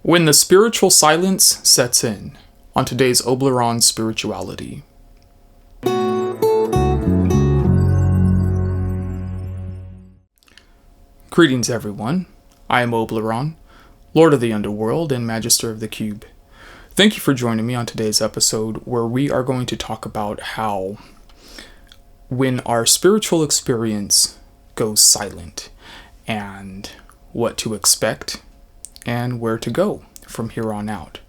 When the spiritual silence sets in, on today's Oblyron spirituality. Greetings everyone, I am Oblyron, Lord of the Underworld and Magister of the Cube. Thank you for joining me on today's episode where we are going to talk about how when our spiritual experience goes silent and what to expect and where to go from here on out.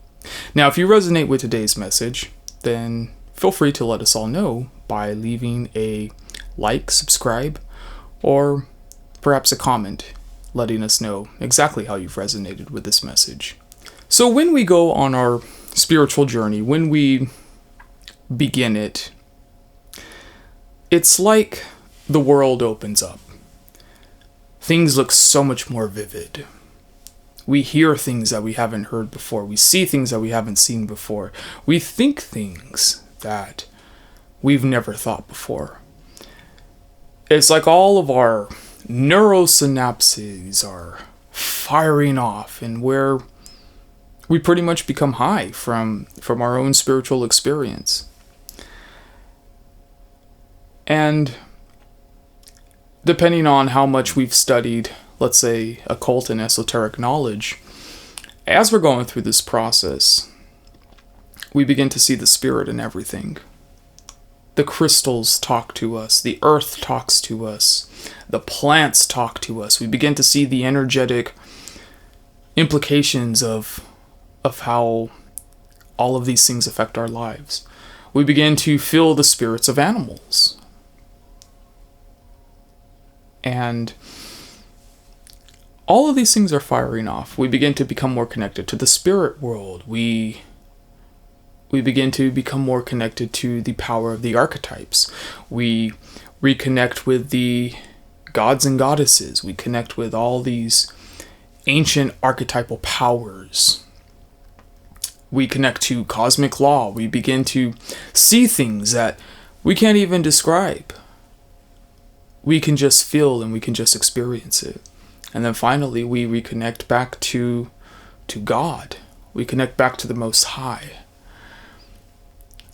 Now, if you resonate with today's message, then feel free to let us all know by leaving a like, subscribe, or perhaps a comment letting us know exactly how you've resonated with this message. So when we go on our spiritual journey, when we begin it, it's like the world opens up. Things look so much more vivid. We hear things that we haven't heard before. We see things that we haven't seen before. We think things that we've never thought before. It's like all of our neurosynapses are firing off, and where we pretty much become high from our own spiritual experience. And depending on how much we've studied, let's say, occult and esoteric knowledge, as we're going through this process, we begin to see the spirit in everything. The crystals talk to us, the earth talks to us, the plants talk to us. We begin to see the energetic implications of how all of these things affect our lives. We begin to feel the spirits of animals. And all of these things are firing off. We begin to become more connected to the spirit world. We begin to become more connected to the power of the archetypes. We reconnect with the gods and goddesses. We connect with all these ancient archetypal powers. We connect to cosmic law. We begin to see things that we can't even describe. We can just feel and we can just experience it. And then finally, we reconnect back to God. We connect back to the Most High.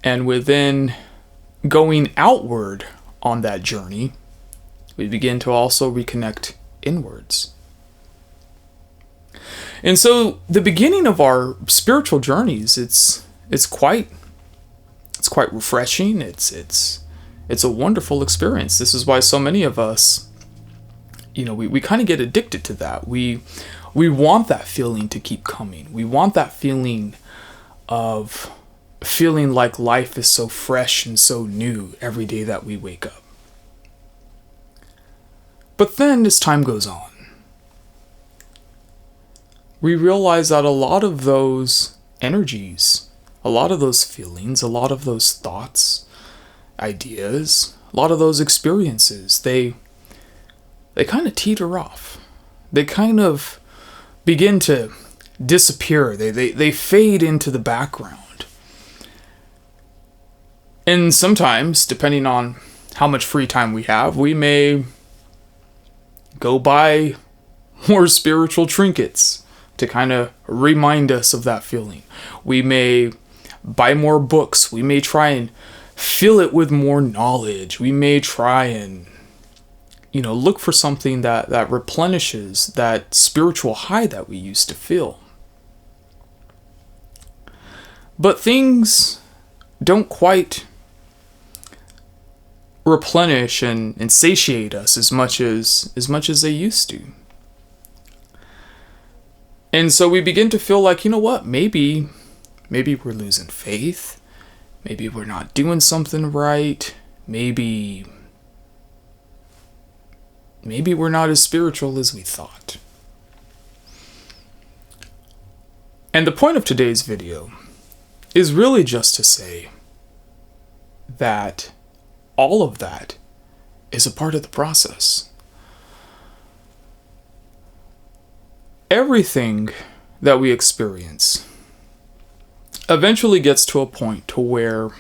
And within going outward on that journey, we begin to also reconnect inwards. And so the beginning of our spiritual journeys, it's quite refreshing. It's a wonderful experience. This is why so many of us, we kind of get addicted to that. We want that feeling to keep coming. We want that feeling of feeling like life is so fresh and so new every day that we wake up. But then as time goes on, we realize that a lot of those energies, a lot of those feelings, a lot of those thoughts, ideas, a lot of those experiences, they kind of teeter off. They kind of begin to disappear. They fade into the background. And sometimes, depending on how much free time we have, we may go buy more spiritual trinkets to kind of remind us of that feeling. We may buy more books. We may try and fill it with more knowledge. We may try and look for something that replenishes that spiritual high that we used to feel. But things don't quite replenish and satiate us as much as they used to. And so we begin to feel like, maybe we're losing faith. Maybe we're not doing something right. Maybe we're not as spiritual as we thought. And the point of today's video is really just to say that all of that is a part of the process. Everything that we experience eventually gets to a point to where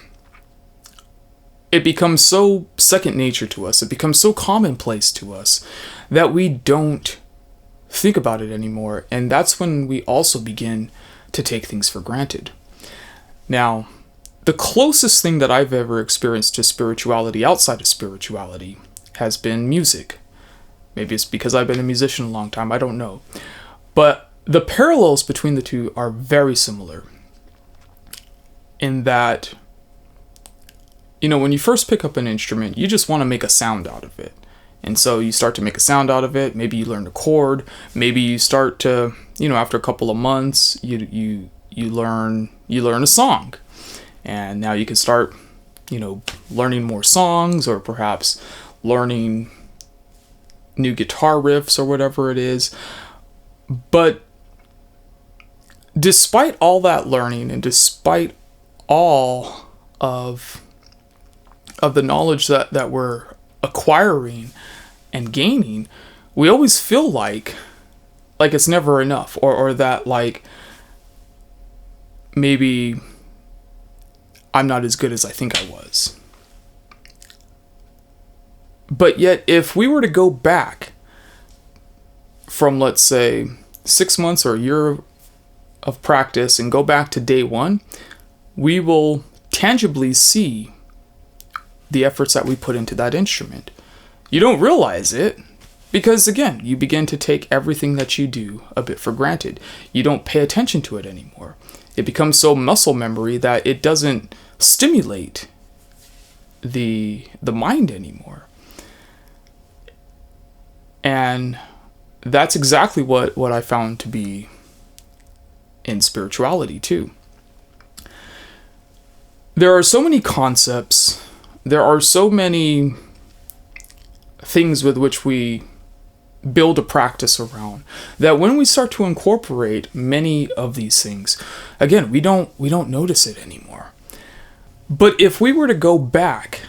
it becomes so second nature to us, it becomes so commonplace to us that we don't think about it anymore. And that's when we also begin to take things for granted. Now, the closest thing that I've ever experienced to spirituality outside of spirituality has been music. Maybe it's because I've been a musician a long time, I don't know. But the parallels between the two are very similar in that, when you first pick up an instrument, you just want to make a sound out of it. And so you start to make a sound out of it. Maybe you learn a chord. Maybe you start to, after a couple of months, you learn a song. And now you can start, learning more songs, or perhaps learning new guitar riffs or whatever it is. But despite all that learning, and despite all of the knowledge that we're acquiring and gaining, we always feel like it's never enough, or that maybe I'm not as good as I think I was. But yet, if we were to go back from, let's say, 6 months or a year of practice and go back to day one, we will tangibly see the efforts that we put into that instrument. You don't realize it because, again, you begin to take everything that you do a bit for granted. You don't pay attention to it anymore. It becomes so muscle memory that it doesn't stimulate the mind anymore. And that's exactly what I found to be in spirituality too. There are so many concepts, there are so many things with which we build a practice around, that when we start to incorporate many of these things, again, we don't notice it anymore. But if we were to go back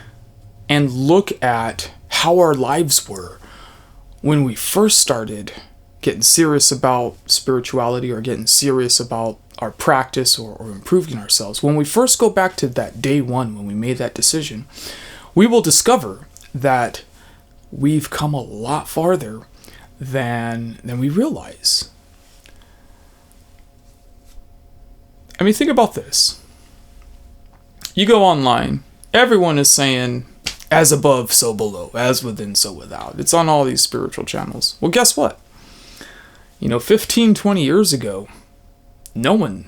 and look at how our lives were when we first started getting serious about spirituality, or getting serious about our practice, or improving ourselves, when we first go back to that day one when we made that decision, we will discover that we've come a lot farther than we realize. I mean, think about this. You go online, everyone is saying, as above, so below, as within, so without. It's on all these spiritual channels. Well, guess what? 15, 20 years ago, no one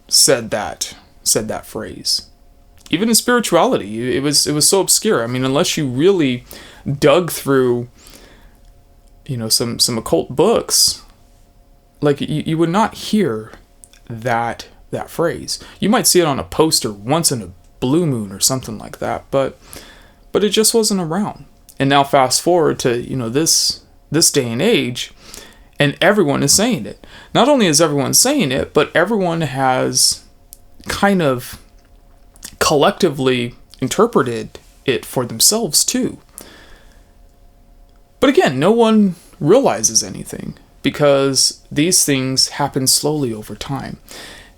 said that phrase. Even in spirituality, it was so obscure. I mean, unless you really dug through, some occult books, you would not hear that phrase. You might see it on a poster once in a blue moon or something like that, but it just wasn't around. And now fast forward to, this day and age, and everyone is saying it. Not only is everyone saying it, but everyone has kind of collectively interpreted it for themselves too. But again, no one realizes anything, because these things happen slowly over time.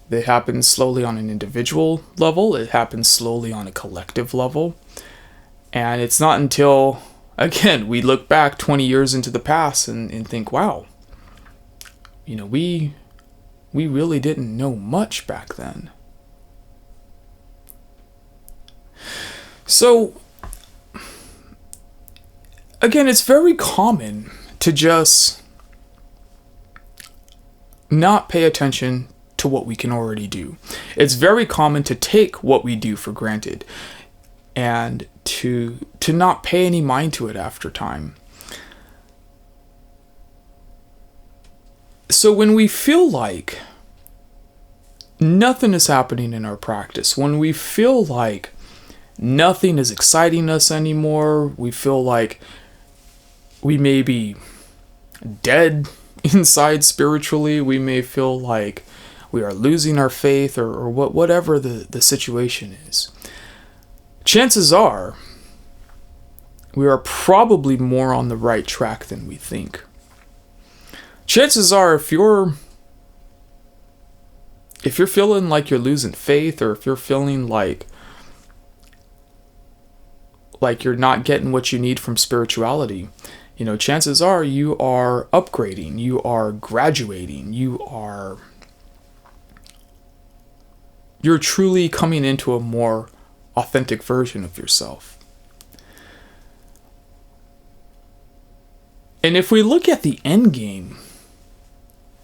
They happen slowly on an individual level. It happens slowly on a collective level. And it's not until, again, we look back 20 years into the past and think, wow, we really didn't know much back then. So, again, it's very common to just not pay attention to what we can already do. It's very common to take what we do for granted and to not pay any mind to it after time. So when we feel like nothing is happening in our practice, when we feel like nothing is exciting us anymore, we feel like we may be dead inside spiritually, we may feel like we are losing our faith, or whatever the situation is, chances are we are probably more on the right track than we think. Chances are, if you're feeling like you're losing faith, or if you're feeling like you're not getting what you need from spirituality, chances are you are upgrading, you are graduating, you're truly coming into a more authentic version of yourself. And if we look at the end game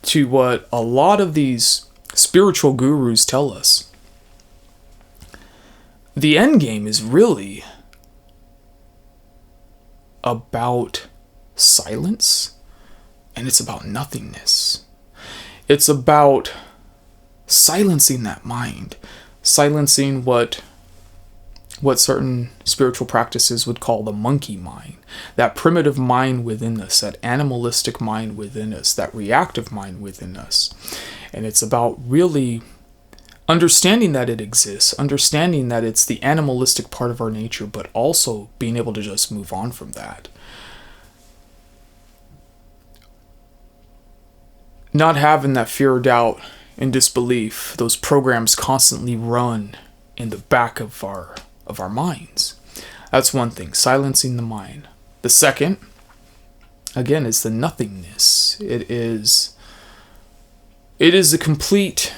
to what a lot of these spiritual gurus tell us, the end game is really about silence, and it's about nothingness. It's about silencing that mind, silencing what certain spiritual practices would call the monkey mind, that primitive mind within us, that animalistic mind within us, that reactive mind within us. And it's about really understanding that it exists, understanding that it's the animalistic part of our nature, but also being able to just move on from that. Not having that fear, doubt, and disbelief, those programs constantly run in the back of our minds. That's one thing, silencing the mind. The second, again, is the nothingness. It is a complete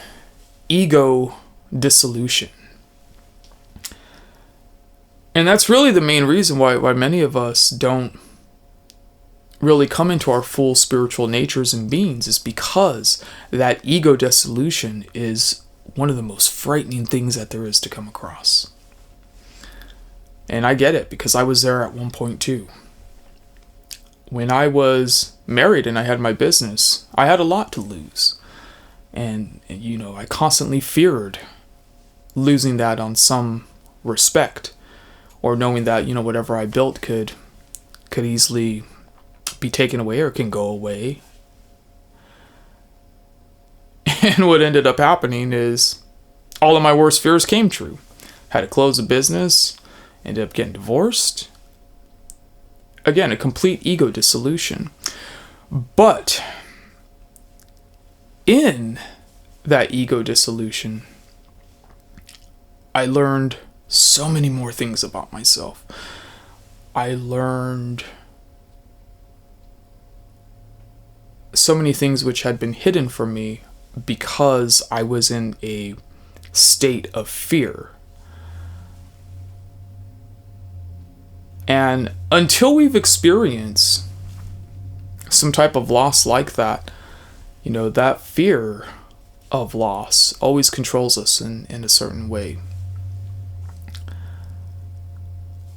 ego dissolution. And that's really the main reason why many of us don't really come into our full spiritual natures and beings, is because that ego dissolution is one of the most frightening things that there is to come across. And I get it, because I was there at one point too. When I was married and I had my business, I had a lot to lose. And I constantly feared losing that on some respect, or knowing that, whatever I built could easily be taken away or can go away. And what ended up happening is all of my worst fears came true. Had to close a business, ended up getting divorced. Again, a complete ego dissolution. But in that ego dissolution, I learned so many more things about myself. I learned so many things which had been hidden from me because I was in a state of fear. And until we've experienced some type of loss like that, that fear of loss always controls us in a certain way.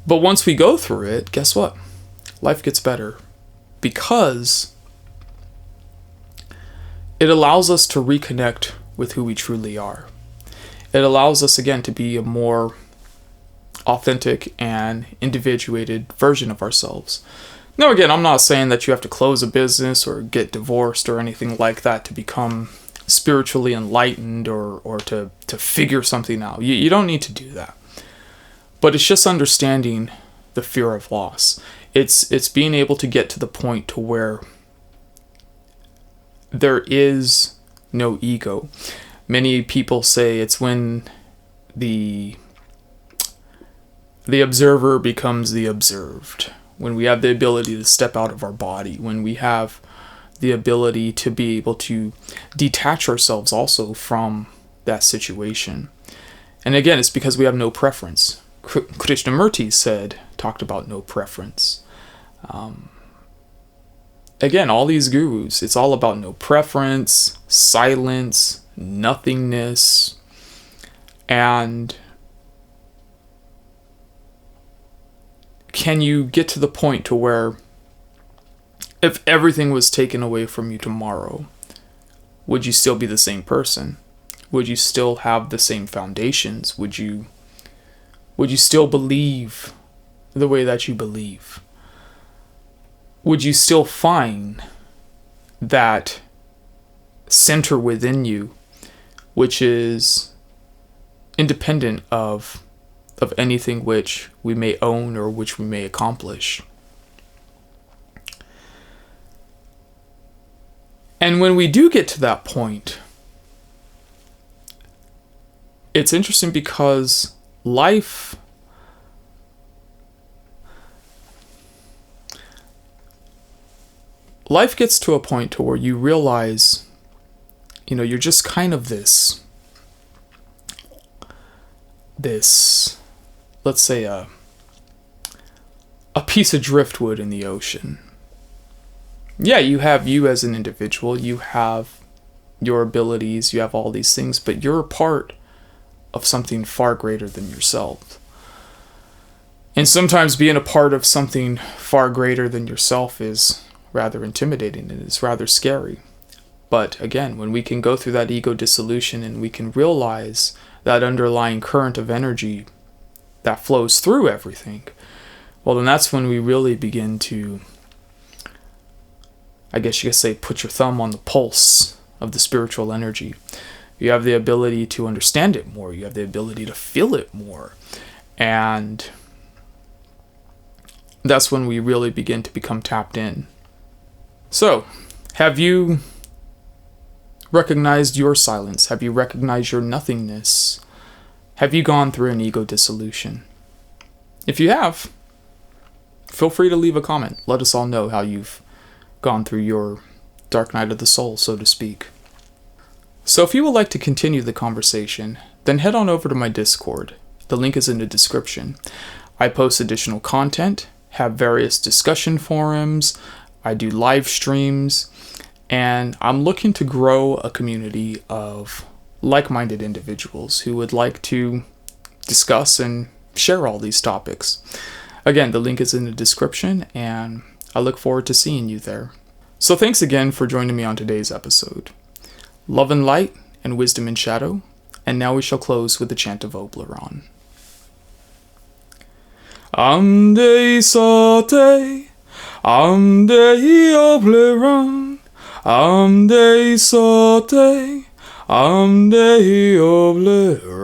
But once we go through it, guess what? Life gets better, because it allows us to reconnect with who we truly are. It allows us, again, to be a more authentic and individuated version of ourselves. Now, again, I'm not saying that you have to close a business or get divorced or anything like that to become spiritually enlightened or to figure something out. You don't need to do that. But it's just understanding the fear of loss. It's being able to get to the point to where there is no ego. Many people say it's when the observer becomes the observed. When we have the ability to step out of our body. When we have the ability to be able to detach ourselves also from that situation. And again, it's because we have no preference. Krishnamurti talked about no preference. Again, all these gurus, it's all about no preference, silence, nothingness, and can you get to the point to where if everything was taken away from you tomorrow, would you still be the same person? Would you still have the same foundations? Would you still believe the way that you believe? Would you still find that center within you, which is independent of anything which we may own or which we may accomplish? And when we do get to that point, it's interesting because life life gets to a point to where you realize, you're just kind of this, let's say a piece of driftwood in the ocean. Yeah, you have you as an individual, you have your abilities, you have all these things, but you're a part of something far greater than yourself. And sometimes being a part of something far greater than yourself is rather intimidating and it's rather scary. But again, when we can go through that ego dissolution and we can realize that underlying current of energy that flows through everything, well, then that's when we really begin to, I guess you could say, put your thumb on the pulse of the spiritual energy. You have the ability to understand it more. You have the ability to feel it more. And that's when we really begin to become tapped in. So, have you recognized your silence? Have you recognized your nothingness? Have you gone through an ego dissolution? If you have, feel free to leave a comment. Let us all know how you've gone through your dark night of the soul, so to speak. So if you would like to continue the conversation, then head on over to my Discord. The link is in the description. I post additional content, have various discussion forums, I do live streams, and I'm looking to grow a community of like-minded individuals who would like to discuss and share all these topics. Again, the link is in the description, and I look forward to seeing you there. So thanks again for joining me on today's episode. Love and light, and wisdom and shadow, and now we shall close with the chant of Oblyron. Amde Sote, Amde Oblyron, Amde Sote, Amde Oblyron.